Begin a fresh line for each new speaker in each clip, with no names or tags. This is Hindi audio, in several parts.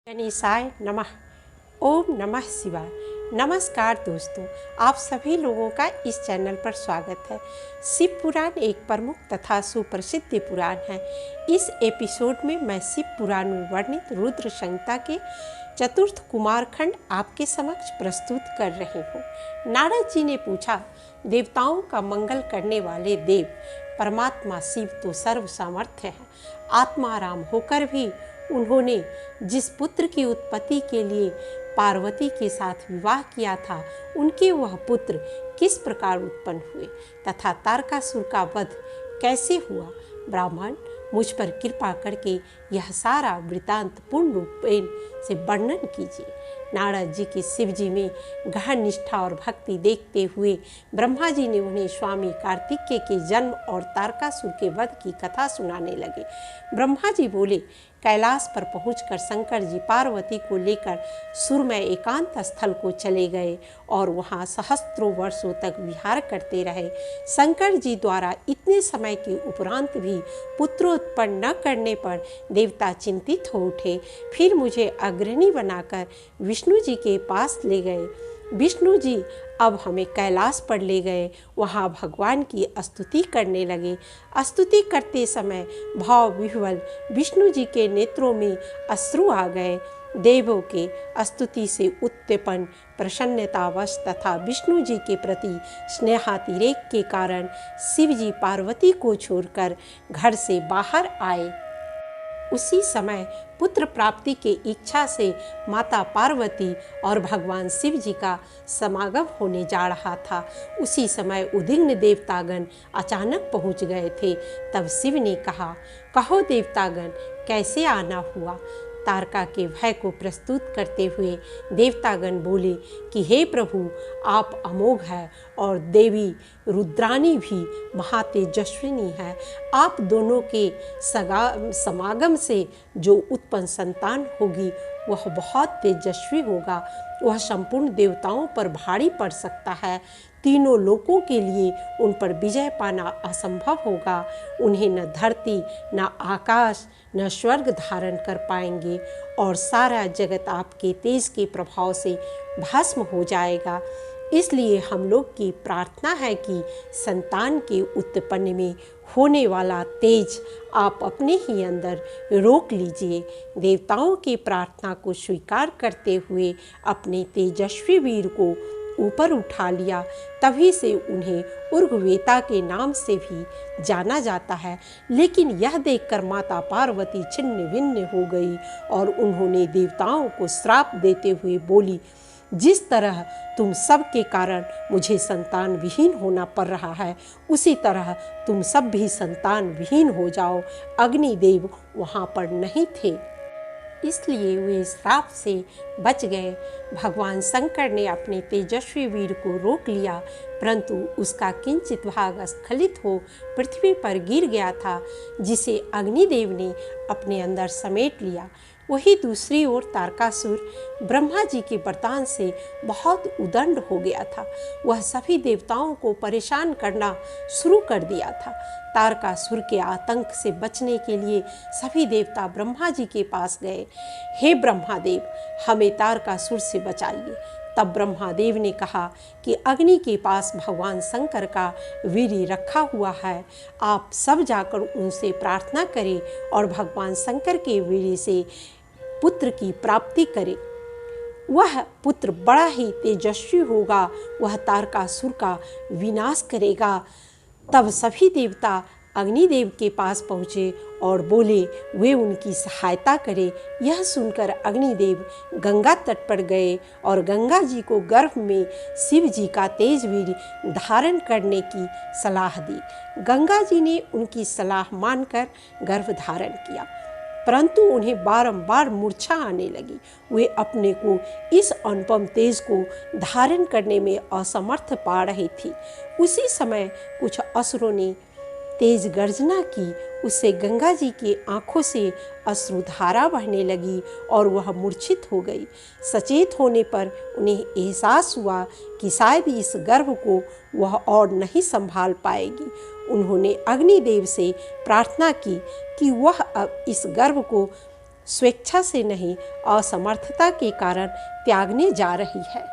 गणेशाय नमः। ओम नमः शिवाय। नमस्कार दोस्तों, आप सभी लोगों का इस चैनल पर स्वागत है। शिव पुराण एक प्रमुख तथा सुप्रसिद्ध पुराण है। इस एपिसोड में मैं शिव पुराण में वर्णित रुद्र संहिता के चतुर्थ कुमार खंड आपके समक्ष प्रस्तुत कर रही हूँ। नारद जी ने पूछा, देवताओं का मंगल करने वाले देव परमात्मा शिव तो सर्व सामर्थ्य है। आत्माराम होकर भी उन्होंने जिस पुत्र की उत्पत्ति के लिए पार्वती के साथ विवाह किया था, उनके वह पुत्र किस प्रकार उत्पन्न हुए तथा तारकासुर का वध कैसे हुआ, ब्राह्मण मुझ पर कृपा करके यह सारा वृतांत पूर्ण रूपेण से वर्णन कीजिए। नारद जी की शिव जी में गहन निष्ठा और भक्ति देखते हुए ब्रह्मा जी ने उन्हें स्वामी कार्तिकेय के जन्म और तारकासुर के वध की कथा सुनाने लगे। ब्रह्मा जी बोले, कैलाश पर पहुंचकर शंकर जी पार्वती को लेकर सुरमय एकांत स्थल को चले गए और वहां सहस्त्रों वर्षों तक विहार करते रहे। शंकर जी द्वारा इतने समय के उपरांत भी पुत्र उत्पन्न न करने पर देवता चिंतित हो उठे। फिर मुझे अग्रणी बनाकर विष्णु जी के पास ले गए। विष्णु जी अब हमें कैलाश पर ले गए। वहाँ भगवान की स्तुति करने लगे। स्तुति करते समय भाव विह्वल विष्णु जी के नेत्रों में अश्रु आ गए। देवों के स्तुति से उत्पन्न प्रसन्नतावश तथा विष्णु जी के प्रति स्नेहातिरेक के कारण शिव जी पार्वती को छोड़कर घर से बाहर आए। उसी समय पुत्र प्राप्ति की इच्छा से माता पार्वती और भगवान शिव जी का समागम होने जा रहा था। उसी समय उद्विग्न देवतागण अचानक पहुंच गए थे। तब शिव ने कहा, कहो देवतागण, कैसे आना हुआ। तारका के भय को प्रस्तुत करते हुए देवतागण बोले कि हे प्रभु, आप अमोघ है और देवी रुद्रानी भी महातेजस्विनी है। आप दोनों के समागम से जो उत्पन्न संतान होगी वह बहुत तेजस्वी होगा। वह संपूर्ण देवताओं पर भारी पड़ सकता है। तीनों लोकों के लिए उन पर विजय पाना असंभव होगा। उन्हें न धरती, न आकाश, न स्वर्ग धारण कर पाएंगे और सारा जगत आपके तेज के प्रभाव से भस्म हो जाएगा। इसलिए हम लोग की प्रार्थना है कि संतान के उत्पन्न में होने वाला तेज आप अपने ही अंदर रोक लीजिए। देवताओं की प्रार्थना को स्वीकार करते हुए अपने तेजस्वी वीर को ऊपर उठा लिया। तभी से उन्हें उर्गवेता के नाम से भी जाना जाता है। लेकिन यह देखकर माता पार्वती छिन्न भिन्न हो गई और उन्होंने देवताओं को श्राप देते हुए बोली, जिस तरह तुम सब के कारण मुझे संतान विहीन होना पड़ रहा है, उसी तरह तुम सब भी संतान विहीन हो जाओ। अग्निदेव वहाँ पर नहीं थे, इसलिए वे श्राप से बच गए। भगवान शंकर ने अपने तेजस्वी वीर को रोक लिया, परंतु उसका किंचित भाग स्खलित हो पृथ्वी पर गिर गया था, जिसे अग्निदेव ने अपने अंदर समेट लिया। वही दूसरी ओर तारकासुर ब्रह्मा जी के वरदान से बहुत उदंड हो गया था। वह सभी देवताओं को परेशान करना शुरू कर दिया था। तारकासुर के आतंक से बचने के लिए सभी देवता ब्रह्मा जी के पास गए। हे ब्रह्मादेव, हमें तारकासुर से बचाइए। तब ब्रह्मादेव ने कहा कि अग्नि के पास भगवान शंकर का वीर्य रखा हुआ है। आप सब जाकर उनसे प्रार्थना करें और भगवान शंकर के वीर्य से पुत्र की प्राप्ति करें। वह पुत्र बड़ा ही तेजस्वी होगा। वह तारकासुर का विनाश करेगा। तब सभी देवता अग्निदेव के पास पहुँचे और बोले वे उनकी सहायता करें। यह सुनकर अग्निदेव गंगा तट पर गए और गंगा जी को गर्भ में शिव जी का तेजवीर धारण करने की सलाह दी। गंगा जी ने उनकी सलाह मानकर गर्भ धारण किया, परंतु उन्हें बारंबार मूर्छा आने लगी। वे अपने को इस अनुपम तेज को धारण करने में असमर्थ पा रही थी। उसी समय कुछ असुरों ने तेज गर्जना की। उससे गंगा जी की आंखों से अश्रुधारा बहने लगी और वह मूर्छित हो गई। सचेत होने पर उन्हें एहसास हुआ कि शायद इस गर्भ को वह और नहीं संभाल पाएगी। उन्होंने अग्निदेव से प्रार्थना की कि वह अब इस गर्भ को स्वेच्छा से नहीं, असमर्थता के कारण त्यागने जा रही है।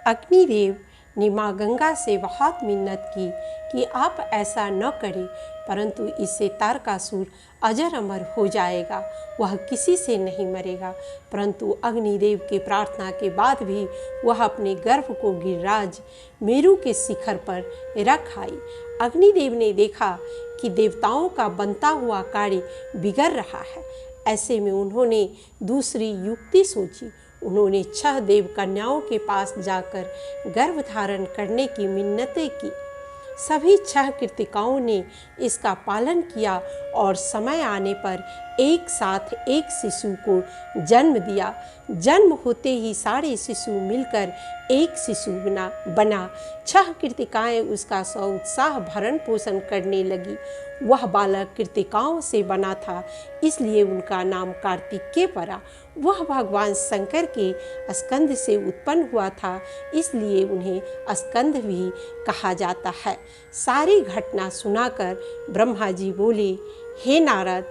अग्निदेव ने माँ गंगा से बहुत मिन्नत की कि आप ऐसा न करें, परंतु इससे तारकासुर अजर अमर हो जाएगा, वह किसी से नहीं मरेगा। परंतु अग्निदेव की प्रार्थना के बाद भी वह अपने गर्भ को गिरिराज मेरु के शिखर पर रख आई। अग्निदेव ने देखा कि देवताओं का बनता हुआ कार्य बिगड़ रहा है। ऐसे में उन्होंने दूसरी युक्ति सोची। उन्होंने 6 देव कन्याओं के पास जाकर गर्भ धारण करने की मिन्नतें की। सभी 6 कृतिकाओं ने इसका पालन किया और समय आने पर एक साथ एक शिशु को जन्म दिया। जन्म होते ही सारे शिशु मिलकर एक शिशु बना। 6 कृतिकाएं उसका उत्साह भरण पोषण करने लगी। वह बालक कृतिकाओं से बना था, इसलिए उनका नाम कार्तिकेय पड़ा। वह भगवान शंकर के स्कंद से उत्पन्न हुआ था, इसलिए उन्हें स्कंद भी कहा जाता है। सारी घटना सुनाकर ब्रह्मा जी बोले, हे नारद,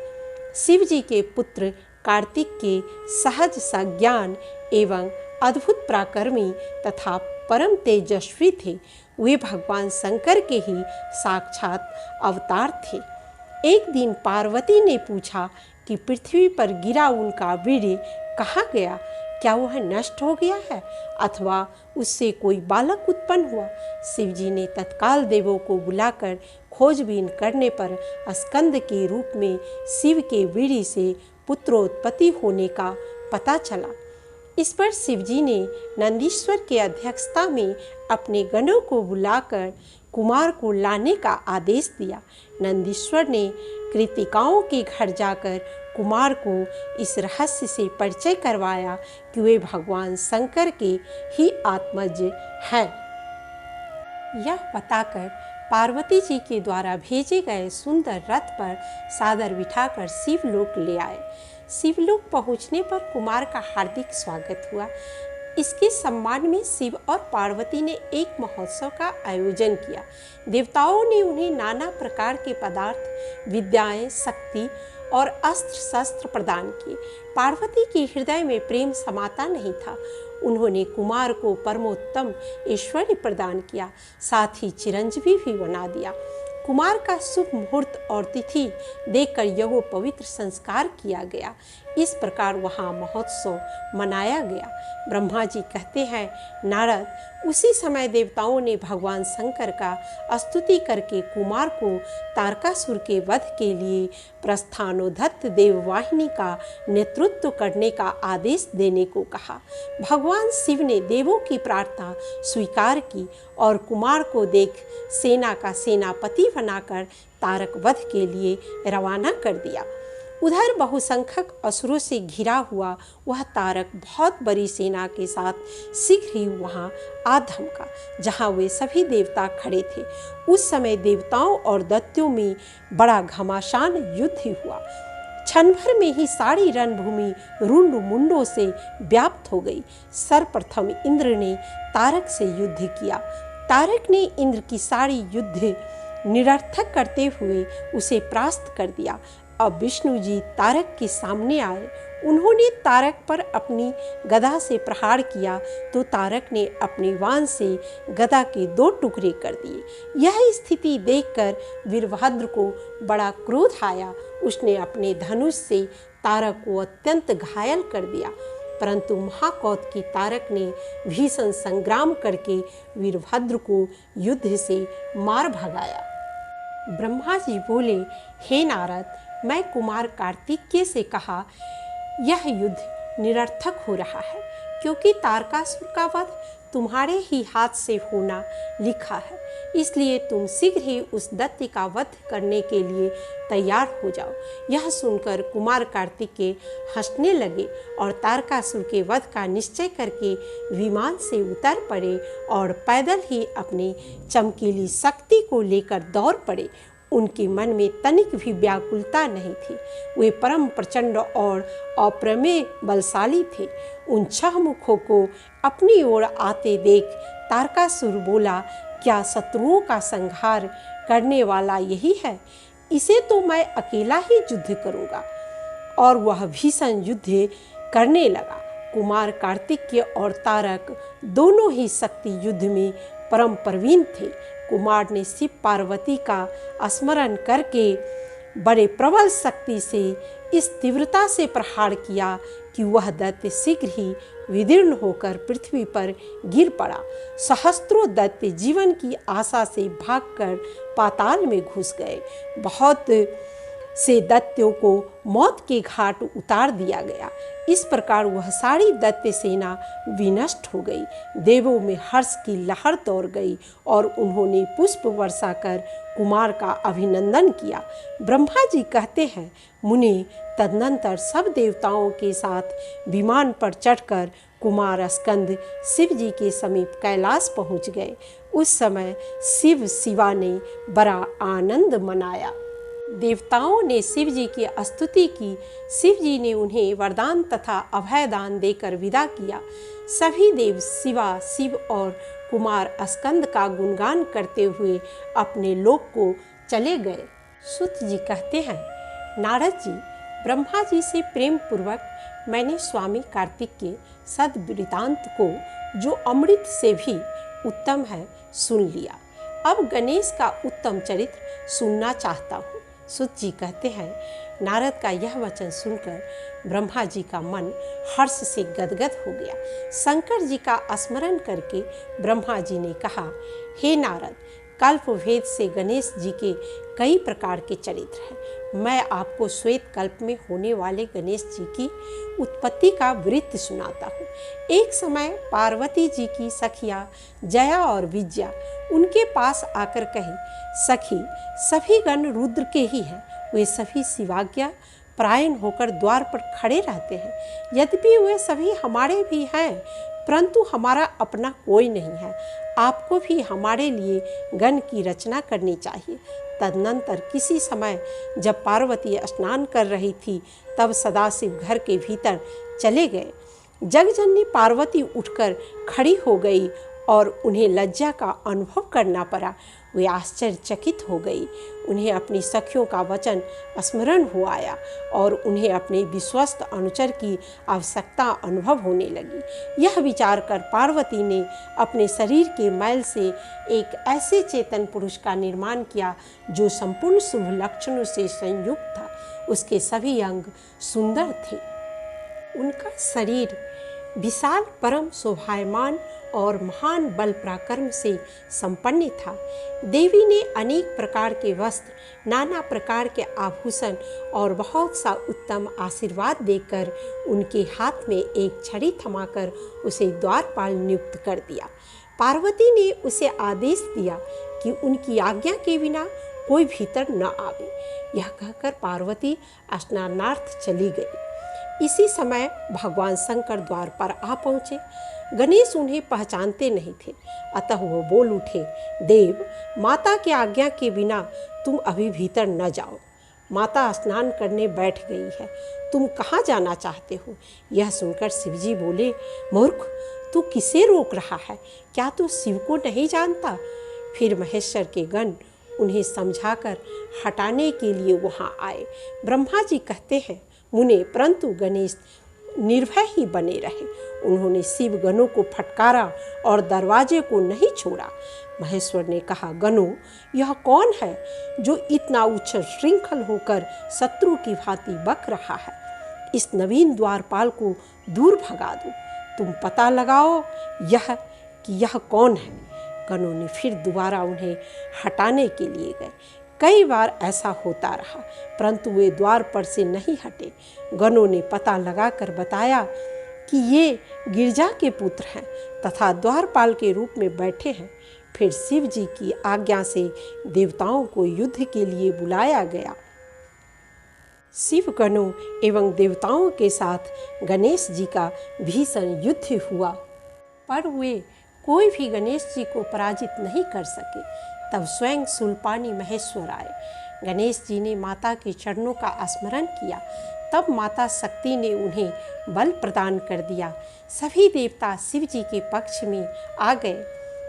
शिव जी के पुत्र कार्तिक के सहज सज्ञान एवं अद्भुत पराक्रमी तथा परम तेजस्वी थे। वे भगवान शंकर के ही साक्षात अवतार थे। एक दिन पार्वती ने पूछा कि पृथ्वी पर गिरा उनका वीर्य कहाँ गया? क्या वह नष्ट हो गया है अथवा उससे कोई बालक उत्पन्न हुआ? शिवजी ने तत्काल देवों को बुलाकर खोजबीन करने पर स्कंद के रूप में शिव के वीर्य से पुत्रोत्पत्ति होने का पता चला। इस पर शिवजी ने नंदीश्वर की अध्यक्षता में अपने गणों को बुलाकर कुमार को लाने का आदेश दिया। नंदीश्वर ने कृतिकाओं के घर जाकर कुमार को इस रहस्य से परिचय करवाया कि वे भगवान शंकर के ही आत्मज हैं। यह बताकर पार्वती जी के द्वारा भेजे गए सुंदर रथ पर सादर बिठाकर शिवलोक ले आए। शिवलोक पहुंचने पर कुमार का हार्दिक स्वागत हुआ। इसके सम्मान में शिव और पार्वती ने एक महोत्सव का आयोजन किया। देवताओं ने उन्हें नाना प्रकार के पदार्थ, विद्याएं, शक्ति और अस्त्र शस्त्र प्रदान किए। पार्वती के हृदय में प्रेम समाता नहीं था। उन्होंने कुमार को परमोत्तम ऐश्वर्य प्रदान किया, साथ ही चिरंजीवी भी बना दिया। कुमार का शुभ मुहूर्त और तिथि देखकर यज्ञोपवीत संस्कार किया गया। इस प्रकार वहाँ महोत्सव मनाया गया। ब्रह्मा जी कहते हैं, नारद, उसी समय देवताओं ने भगवान शंकर का स्तुति करके कुमार को तारकासुर के वध के लिए प्रस्थानोद्धत देववाहिनी का नेतृत्व करने का आदेश देने को कहा। भगवान शिव ने देवों की प्रार्थना स्वीकार की और कुमार को देख सेना का सेनापति बनाकर तारक वध के लिए रवाना कर दिया। उधर बहुसंख्यक असुरों से घिरा हुआ वह तारक बहुत बड़ी सेना के साथ शीघ्र ही वहां आ धमका, जहां वे सभी देवता खड़े थे। उस समय देवताओं और दैत्यों में बड़ा घमासान युद्ध हुआ। क्षण भर में ही सारी रणभूमि रुंड मुंडों से व्याप्त हो गई। सर्वप्रथम इंद्र ने तारक से युद्ध किया। तारक ने इंद्र की सारी युद्ध निरर्थक करते हुए उसे परास्त कर दिया। अब विष्णु जी तारक के सामने आए। उन्होंने तारक पर अपनी गदा से प्रहार किया तो तारक ने अपने बाण से गदा के 2 टुकड़े कर दिए। यह स्थिति देखकर वीरभद्र को बड़ा क्रोध आया। उसने अपने धनुष से तारक को अत्यंत घायल कर दिया, परंतु महाकौतुकी तारक ने भीषण संग्राम करके वीरभद्र को युद्ध से मार भगाया। ब्रह्मा जी बोले, हे नारद, मैं कुमार कार्तिकेय से कहा, यह युद्ध निरर्थक हो रहा है, क्योंकि तारकासुर का वध तुम्हारे ही हाथ से होना लिखा है। इसलिए तुम शीघ्र ही उस दैत्य का वध करने के लिए तैयार हो जाओ। यह सुनकर कुमार कार्तिकेय हंसने लगे और तारकासुर के वध का निश्चय करके विमान से उतर पड़े और पैदल ही अपनी चमकीली शक्ति को लेकर दौड़ पड़े। उनके मन में तनिक भी व्याकुलता नहीं थी। वे परम प्रचंड और अप्रमेय बलशाली थे। उन 6 मुखों को अपनी ओर आते देख तारकासुर बोला, क्या शत्रुओं का संहार करने वाला यही है? इसे तो मैं अकेला ही युद्ध करूंगा। और वह भीषण युद्ध करने लगा। कुमार कार्तिकेय और तारक दोनों ही शक्ति युद्ध में परम प्रवीण थे। कुमार ने शिव पार्वती का स्मरण करके बड़े प्रबल शक्ति से इस तीव्रता से प्रहार किया कि वह दैत्य शीघ्र ही विदीर्ण होकर पृथ्वी पर गिर पड़ा। सहस्त्रों दैत्य जीवन की आशा से भागकर पाताल में घुस गए। बहुत से दैत्यों को मौत के घाट उतार दिया गया। इस प्रकार वह सारी दैत्य सेना विनष्ट हो गई। देवों में हर्ष की लहर दौड़ गई और उन्होंने पुष्प वर्षा कर कुमार का अभिनंदन किया। ब्रह्मा जी कहते हैं, मुनि तदनंतर सब देवताओं के साथ विमान पर चढ़कर कुमार स्कंद शिव जी के समीप कैलाश पहुंच गए। उस समय शिव शिवा ने बड़ा आनंद मनाया। देवताओं ने शिव जी की स्तुति की। शिव जी ने उन्हें वरदान तथा अभयदान देकर विदा किया। सभी देव शिवा, शिव और कुमार स्कंद का गुणगान करते हुए अपने लोक को चले गए। सूत जी कहते हैं, नारद जी, ब्रह्मा जी से प्रेम पूर्वक मैंने स्वामी कार्तिक के सद्वृतांत को, जो अमृत से भी उत्तम है, सुन लिया। अब गणेश का उत्तम चरित्र सुनना चाहता हूँ। सूत जी कहते हैं, नारद का यह वचन सुनकर ब्रह्मा जी का मन हर्ष से गदगद हो गया। शंकर जी का स्मरण करके ब्रह्मा जी ने कहा, हे नारद, कल्प भेद से गणेश जी के कई प्रकार के चरित्र हैं। मैं आपको श्वेत कल्प में होने वाले गणेश जी की उत्पत्ति का वृत्त सुनाता हूँ। एक समय पार्वती जी की सखिया जया और विजया उनके पास आकर कही, सखी, सभी गण रुद्र के ही हैं। वे सभी शिवाज्ञा परायण होकर द्वार पर खड़े रहते हैं। यद्यपि वे सभी हमारे भी हैं, परंतु हमारा अपना कोई नहीं है। आपको भी हमारे लिए गण की रचना करनी चाहिए। तदनंतर किसी समय जब पार्वती स्नान कर रही थी, तब सदाशिव घर के भीतर चले गए। जगजननी पार्वती उठकर खड़ी हो गई और उन्हें लज्जा का अनुभव करना पड़ा। वे आश्चर्यचकित हो गई। उन्हें अपनी सखियों का वचन स्मरण हो आया और उन्हें अपने विश्वस्त अनुचर की आवश्यकता अनुभव होने लगी। यह विचार कर पार्वती ने अपने शरीर के मैल से एक ऐसे चेतन पुरुष का निर्माण किया जो संपूर्ण शुभ लक्षणों से संयुक्त था। उसके सभी अंग सुंदर थे। उनका शरीर विशाल, परम शोभायमान और महान बल पराक्रम से संपन्न था। देवी ने अनेक प्रकार के वस्त्र, नाना प्रकार के आभूषण और बहुत सा उत्तम आशीर्वाद देकर उनके हाथ में एक छड़ी थमाकर उसे द्वारपाल नियुक्त कर दिया। पार्वती ने उसे आदेश दिया कि उनकी आज्ञा के बिना कोई भीतर न आवे। यह कहकर पार्वती स्नानार्थ चली गई। इसी समय भगवान शंकर द्वार पर आ पहुँचे। गणेश उन्हें पहचानते नहीं थे, अतः वो बोल उठे, देव, माता की आज्ञा के बिना तुम अभी भीतर न जाओ। माता स्नान करने बैठ गई है, तुम कहाँ जाना चाहते हो? यह सुनकर शिवजी बोले, मूर्ख, तू किसे रोक रहा है? क्या तू शिव को नहीं जानता? फिर महेश्वर के गण उन्हें समझाकर हटाने के लिए वहाँ आए। ब्रह्मा जी कहते हैं, मुने, परंतु गणेश निर्भय ही बने रहे। उन्होंने शिव गणों को फटकारा और दरवाजे को नहीं छोड़ा। महेश्वर ने कहा, गणों, यह कौन है जो इतना उच्छृंखल श्रृंखल होकर शत्रु की भांति बक रहा है? इस नवीन द्वारपाल को दूर भगा दो। तुम पता लगाओ यह कौन है। गणों ने फिर दोबारा उन्हें हटाने के लिए गए। कई बार ऐसा होता रहा, परंतु वे द्वार पर से नहीं हटे। गणों ने पता लगाकर बताया कि ये गिरजा के पुत्र हैं तथा द्वारपाल के रूप में बैठे हैं। फिर शिव जी की आज्ञा से देवताओं को युद्ध के लिए बुलाया गया। शिव गणों एवं देवताओं के साथ गणेश जी का भीषण युद्ध हुआ, पर वे कोई भी गणेश जी को पराजित नहीं कर सके। तब स्वयं शूलपाणि महेश्वर आए। गणेश जी ने माता के चरणों का स्मरण किया। तब माता शक्ति ने उन्हें बल प्रदान कर दिया। सभी देवता शिव जी के पक्ष में आ गए।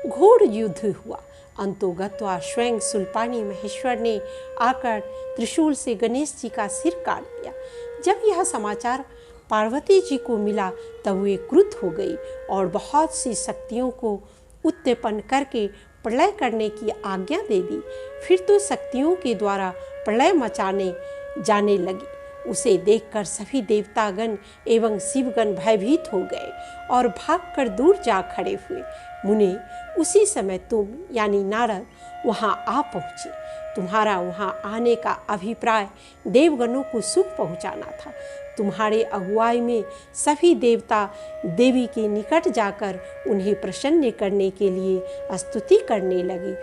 घोर युद्ध हुआ। अंतोगत्वा स्वयं शूलपाणि महेश्वर ने आकर त्रिशूल से गणेश जी का सिर काट दिया। जब यह समाचार पार्वती जी को मिला तब वे क्रुद्ध हो गई और बहुत सी शक्तियों को उत्पन्न करके प्रलय करने की आज्ञा दे दी। फिर तो शक्तियों के द्वारा प्रलय मचाने जाने लगी। उसे देखकर सभी देवतागण एवं शिवगण भयभीत हो गए और भागकर दूर जा खड़े हुए। मुने, उसी समय तुम यानी नारद वहां आ पहुँचे। तुम्हारा वहां आने का अभिप्राय देवगणों को सुख पहुंचाना था। तुम्हारे अगुवाई में सभी देवता देवी के निकट जाकर उन्हें प्रसन्न करने के लिए स्तुति करने लगे,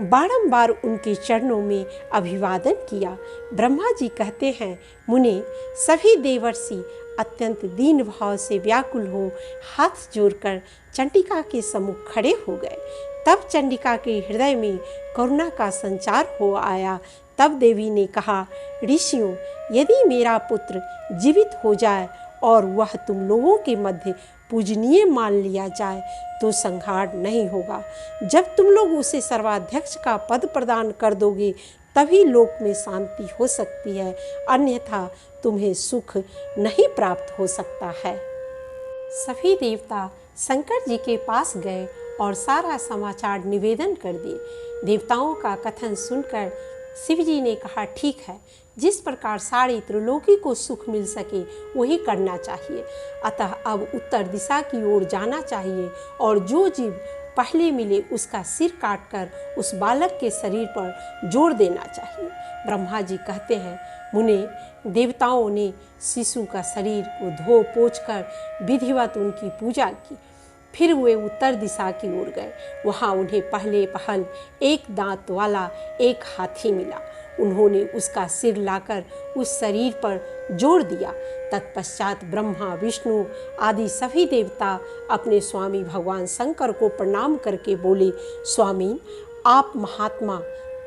बारंबार उनके चरणों में अभिवादन किया। ब्रह्मा जी कहते हैं, मुने, सभी देवर्षि अत्यंत दीन भाव से व्याकुल हो हाथ जोड़कर चंडिका के सम्मुख खड़े हो गए। तब चंडिका के हृदय में करुणा का संचार हो आया। तब देवी ने कहा, ऋषियों, यदि मेरा पुत्र जीवित हो जाए और वह तुम लोगों के मध्य पूजनीय मान लिया जाए तो संहार नहीं होगा। जब तुम लोग उसे सर्वाध्यक्ष का पद प्रदान कर दोगे तभी लोक में शांति हो सकती है, अन्यथा तुम्हें सुख नहीं प्राप्त हो सकता है। सभी देवता शंकर जी के पास गए और सारा समाचार निवेदन कर दिए। देवताओं का कथन सुनकर शिव जी ने कहा, ठीक है, जिस प्रकार सारी त्रिलोकी को सुख मिल सके वही करना चाहिए। अतः अब उत्तर दिशा की ओर जाना चाहिए और जो जीव पहले मिले उसका सिर काटकर उस बालक के शरीर पर जोड़ देना चाहिए। ब्रह्मा जी कहते हैं, मुने, देवताओं ने शिशु का शरीर को धो पोंछ कर विधिवत उनकी पूजा की। फिर वे उत्तर दिशा की ओर गए। वहाँ उन्हें पहले पहल एक दांत वाला एक हाथी मिला। उन्होंने उसका सिर लाकर उस शरीर पर जोड़ दिया। तत्पश्चात ब्रह्मा, विष्णु आदि सभी देवता अपने स्वामी भगवान शंकर को प्रणाम करके बोले, स्वामी, आप महात्मा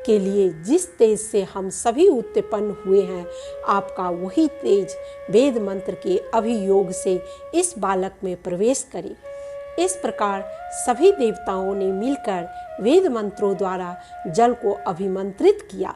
के लिए जिस तेज से हम सभी उत्पन्न हुए हैं, आपका वही तेज वेद मंत्र के अभियोग से इस बालक में प्रवेश करे। इस प्रकार सभी देवताओं ने मिलकर वेद मंत्रों द्वारा जल को अभिमंत्रित किया।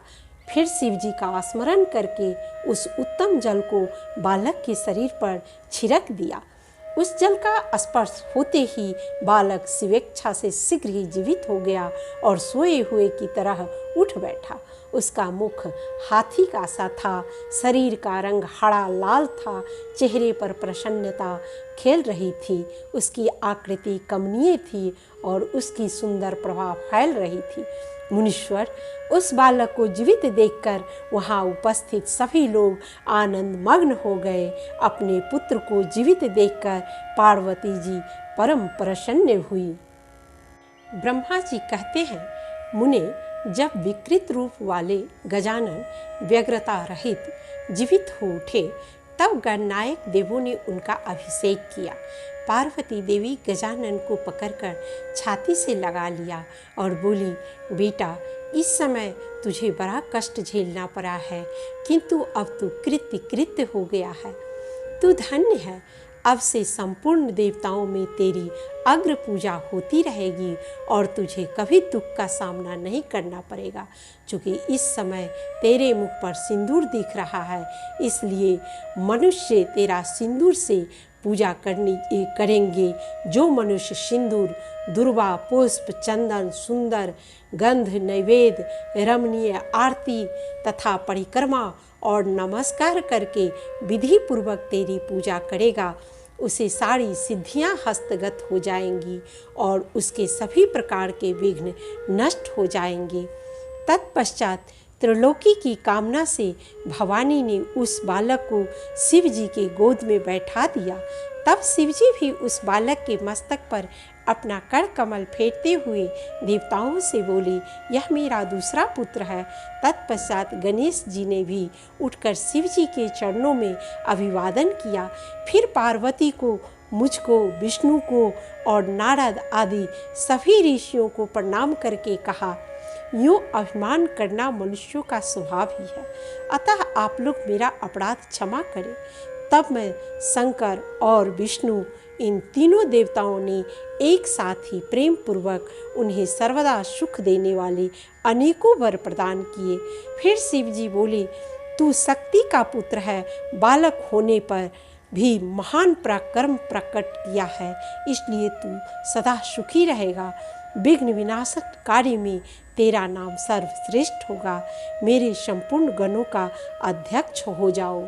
फिर शिव जी का स्मरण करके उस उत्तम जल को बालक के शरीर पर छिड़क दिया। उस जल का स्पर्श होते ही बालक शिवेच्छा से शीघ्र ही जीवित हो गया और सोए हुए की तरह उठ बैठा। उसका मुख हाथी का सा था, शरीर का रंग हरा लाल था, चेहरे पर प्रसन्नता खेल रही थी, उसकी आकृति कमनीय थी और उसकी सुंदर प्रभा फैल रही थी। मुनीश्वर, उस बालक को जीवित देखकर वहाँ उपस्थित सभी लोग आनंद मग्न हो गए। अपने पुत्र को जीवित देखकर पार्वती जी परम प्रसन्न हुई। ब्रह्मा जी कहते हैं, मुने, जब विकृत रूप वाले गजानन व्यग्रता रहित जीवित हो उठे तब गणनायक देवों ने उनका अभिषेक किया। पार्वती देवी गजानन को पकड़कर छाती से लगा लिया और बोली, बेटा, इस समय तुझे बड़ा कष्ट झेलना पड़ा है, किंतु अब तू कृत्य हो गया है। तू धन्य है। अब से संपूर्ण देवताओं में तेरी अग्र पूजा होती रहेगी और तुझे कभी दुख का सामना नहीं करना पड़ेगा। क्योंकि इस समय तेरे मुख पर सिंदूर दिख रहा है, इसलिए मनुष्य तेरा सिंदूर से पूजा करेंगे। जो मनुष्य सिंदूर, दुर्वा, पुष्प, चंदन, सुंदर गंध, नैवेद्य, रमणीय आरती तथा परिक्रमा और नमस्कार करके विधि पूर्वक तेरी पूजा करेगा, उसे सारी सिद्धियां हस्तगत हो जाएंगी और उसके सभी प्रकार के विघ्न नष्ट हो जाएंगे। तत्पश्चात त्रिलोकी की कामना से भवानी ने उस बालक को शिव जी के गोद में बैठा दिया। तब शिव जी भी उस बालक के मस्तक पर अपना कर कमल फेरते हुए देवताओं से बोले, यह मेरा दूसरा पुत्र है। तत्पश्चात गणेश जी ने भी उठकर शिव जी के चरणों में अभिवादन किया। फिर पार्वती को, मुझको, विष्णु को और नारद आदि सभी ऋषियों को प्रणाम करके कहा, यूँ अभिमान करना मनुष्यों का स्वभाव ही है, अतः आप लोग मेरा अपराध क्षमा करें। तब मैं शंकर और विष्णु इन तीनों देवताओं ने एक साथ ही प्रेम पूर्वक उन्हें सर्वदा सुख देने वाले अनेकों वर प्रदान किए। फिर शिव जी बोले, तू शक्ति का पुत्र है, बालक होने पर भी महान पराक्रम प्रकट किया है, इसलिए तू सदा सुखी रहेगा। विघ्न विनाशक कार्य में तेरा नाम सर्वश्रेष्ठ होगा। मेरे संपूर्ण गणों का अध्यक्ष हो जाओ।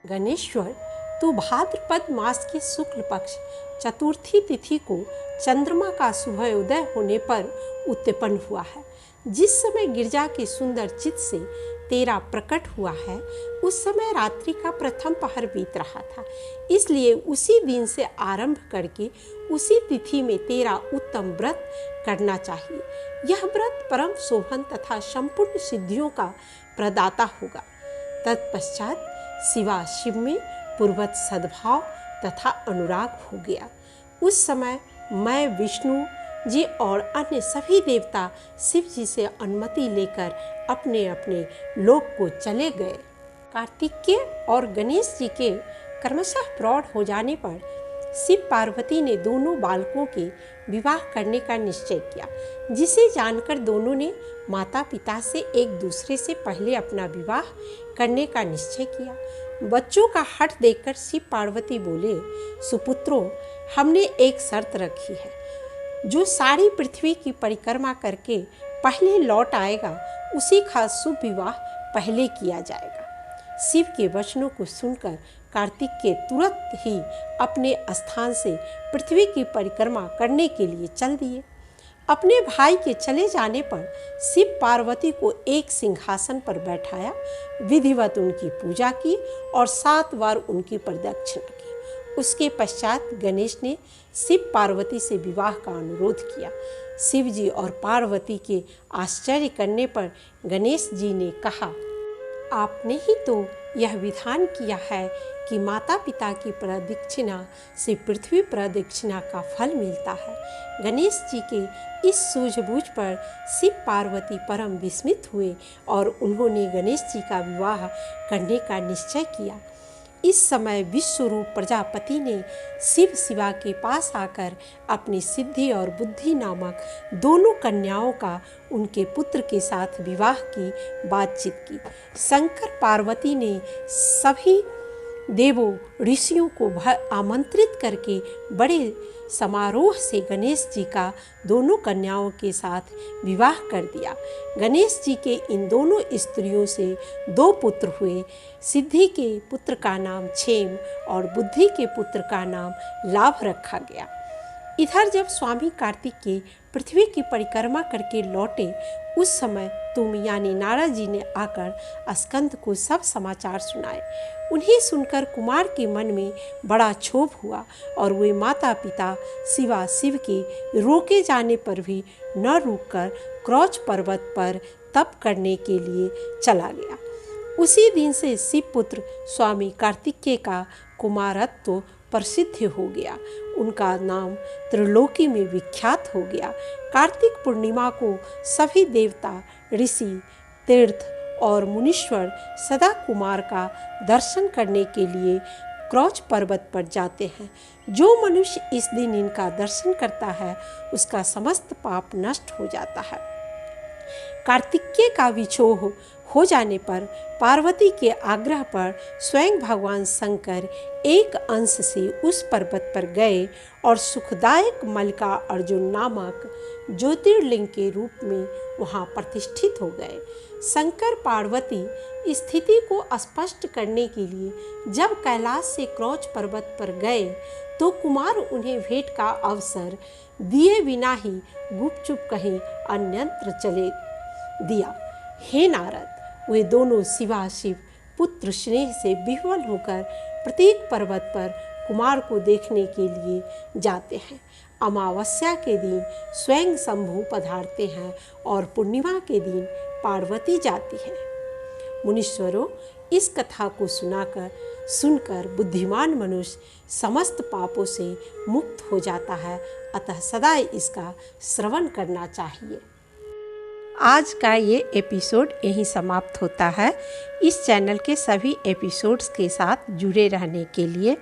गणेश्वर, तू भाद्रपद मास के शुक्ल पक्ष चतुर्थी तिथि को चंद्रमा का सुबह उदय होने पर उत्पन्न हुआ है। जिस समय गिरजा के सुंदर चित्त से तेरा प्रकट हुआ है, उस समय रात्रि का प्रथम पहर बीत रहा था, इसलिए उसी दिन से आरंभ करके उसी तिथि में तेरा उत्तम व्रत करना चाहिए। यह व्रत परम शोभन तथा संपूर्ण सिद्धियों का प्रदाता होगा। तत्पश्चात शिवा शिव में पूर्वत सद्भाव तथा अनुराग हो गया। उस समय मैं, विष्णु जी और अन्य सभी देवता शिव जी से अनुमति लेकर अपने अपने लोक को चले गए। कार्तिकेय और गणेश जी के क्रमशः प्रौढ़ हो जाने पर शिव पार्वती ने दोनों बालकों के विवाह करने का निश्चय किया, जिसे जानकर दोनों ने माता पिता से एक दूसरे से पहले अपना विवाह करने का निश्चय किया। बच्चों का हठ देखकर शिव पार्वती बोले, सुपुत्रों, हमने एक शर्त रखी है, जो सारी पृथ्वी की परिक्रमा करके पहले लौट आएगा, उसी का शुभ विवाह पहले किया जाएगा। शिव के वचनों को सुनकर कार्तिकेय तुरंत ही अपने स्थान से पृथ्वी की परिक्रमा करने के लिए चल दिए। अपने भाई के चले जाने पर शिव पार्वती को एक सिंहासन पर बैठाया, विधिवत उनकी पूजा की और 7 बार उनकी प्रदक्षिणा की। उसके पश्चात गणेश ने शिव पार्वती से विवाह का अनुरोध किया। शिव जी और पार्वती के आश्चर्य करने पर गणेश जी ने कहा, आपने ही तो यह विधान किया है कि माता पिता की प्रदक्षिणा से पृथ्वी प्रदक्षिणा का फल मिलता है। गणेश जी के इस सूझबूझ पर शिव पार्वती परम विस्मित हुए और उन्होंने गणेश जी का विवाह करने का निश्चय किया। इस समय विश्वरूप प्रजापति ने शिव शिवा के पास आकर अपनी सिद्धि और बुद्धि नामक दोनों कन्याओं का उनके पुत्र के साथ विवाह की बातचीत की। शंकर पार्वती ने सभी देवों ऋषियों को आमंत्रित करके बड़े समारोह से गणेश जी का दोनों कन्याओं के साथ विवाह कर दिया। गणेश जी के इन दोनों स्त्रियों से 2 पुत्र हुए। सिद्धि के पुत्र का नाम क्षेम और बुद्धि के पुत्र का नाम लाभ रखा गया। इधर जब स्वामी कार्तिकेय पृथ्वी की परिक्रमा करके लौटे, उस समय तुम यानी नारद जी ने आकर स्कंद को सब समाचार सुनाए। उन्हें सुनकर कुमार के मन में बड़ा क्षोभ हुआ और वे माता पिता शिवा शिव के रोके जाने पर भी न रुककर क्रौच पर्वत पर तप करने के लिए चला गया। उसी दिन से शिव पुत्र स्वामी कार्तिकेय का कुमारत्व प्रसिद्ध हो गया। उनका नाम त्रिलोकी में विख्यात हो गया। कार्तिक पूर्णिमा को सभी देवता, ऋषि, तीर्थ और मुनीश्वर सदा कुमार का दर्शन करने के लिए क्रौच पर्वत पर जाते हैं। जो मनुष्य इस दिन इनका दर्शन करता है, उसका समस्त पाप नष्ट हो जाता है। कार्तिकेय का विछोह हो जाने पर पार्वती के आग्रह पर स्वयं भगवान शंकर एक अंश से उस पर्वत पर गए और सुखदायक मल्लिका अर्जुन नामक ज्योतिर्लिंग के रूप में वहां प्रतिष्ठित हो गए। शंकर पार्वती स्थिति को स्पष्ट करने के लिए जब कैलाश से क्रौच पर्वत पर गए, तो कुमार उन्हें भेंट का अवसर दिए बिना ही गुपचुप कहीं अन्यत्र चले दिया। हे नारद, वे दोनों शिवाशिव पुत्र स्नेह से विह्वल होकर प्रत्येक पर्वत पर कुमार को देखने के लिए जाते हैं। अमावस्या के दिन स्वयं शंभु पधारते हैं और पूर्णिमा के दिन पार्वती जाती है। मुनीश्वरों, इस कथा को सुनकर बुद्धिमान मनुष्य समस्त पापों से मुक्त हो जाता है, अतः सदा इसका श्रवण करना चाहिए। आज का ये एपिसोड यहीं समाप्त होता है। इस चैनल के सभी एपिसोड्स के साथ जुड़े रहने के लिए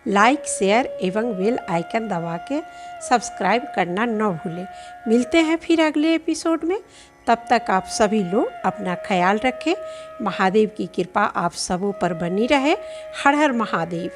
लाइक, शेयर एवं बेल आइकन दबा के सब्सक्राइब करना न भूलें। मिलते हैं फिर अगले एपिसोड में। तब तक आप सभी लोग अपना ख्याल रखें। महादेव की कृपा आप सबों पर बनी रहे। हर हर महादेव।